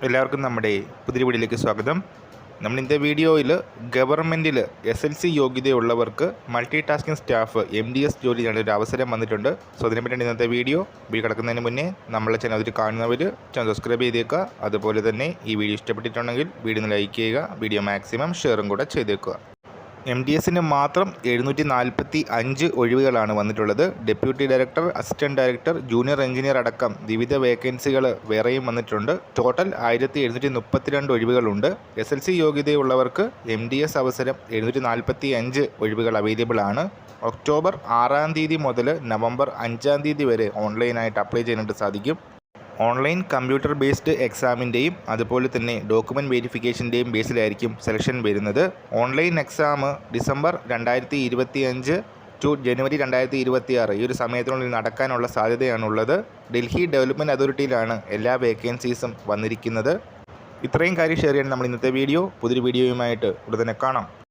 എല്ലാവർക്കും നമ്മുടെ പുതിയ വീഡിയോയിലേക്ക് സ്വാഗതം. നമ്മൾ ഇന്നത്തെ വീഡിയോയിൽ ഗവൺമെൻറ്റിൽ SLC യോഗ്യതയുള്ളവർക്ക് മൾട്ടി ടാസ്കിംഗ് സ്റ്റാഫ് MDS ജോലി ചെയ്യാനുള്ള ഒരു അവസരം വന്നിട്ടുണ്ട്. സോ അതിനെപ്പറ്റി ഇന്നത്തെ വീഡിയോ കിടക്കുന്നതിന് മുന്നേ നമ്മളെ ചാനൽ കാണുന്നവർ ചാനൽ സബ്സ്ക്രൈബ് ചെയ്തേക്കുക. അതുപോലെ തന്നെ ഈ വീഡിയോ ഇഷ്ടപ്പെട്ടിട്ടുണ്ടെങ്കിൽ വീഡിയോ ലൈക്ക് ചെയ്യുക, വീഡിയോ മാക്സിമം ഷെയറും കൂടെ ചെയ്തേക്കുക. MDSന് മാത്രം 745 ഒഴിവുകളാണ് വന്നിട്ടുള്ളത്. Deputy director, assistant director, junior engineer അടക്കം വിവിധ വേക്കൻസികൾ വേറെയും വന്നിട്ടുണ്ട്. ടോട്ടൽ 1732 ഒഴിവുകളുണ്ട്. SLC യോഗ്യതയുള്ളവർക്ക് MDS അവസരം 745 ഒഴിവുകൾ അവൈലബിൾ ആണ്. ഒക്ടോബർ 6 തീയതി മുതൽ നവംബർ 5 തീയതി വരെ ഓൺലൈനായിട്ട് അപ്ലൈ ചെയ്യാനായിട്ട് സാധിക്കും. ഓൺലൈൻ കമ്പ്യൂട്ടർ ബേസ്ഡ് എക്സാമിൻ്റെയും അതുപോലെ തന്നെ ഡോക്യുമെൻറ്റ് വെരിഫിക്കേഷൻ്റെയും ബേസിലായിരിക്കും സെലക്ഷൻ വരുന്നത്. ഓൺലൈൻ എക്സാം ഡിസംബർ 2025 ടു ജനുവരി 2026 ഈ ഒരു സമയത്തിനുള്ളിൽ നടക്കാനുള്ള സാധ്യതയാണുള്ളത്. ഡൽഹി ഡെവലപ്മെൻറ്റ് അതോറിറ്റിയിലാണ് എല്ലാ വേക്കൻസീസും വന്നിരിക്കുന്നത്. ഇത്രയും കാര്യം ഷെയർ ചെയ്യാൻ നമ്മൾ ഇന്നത്തെ വീഡിയോ. പുതിയൊരു വീഡിയോയുമായിട്ട് ഉടനെ കാണാം.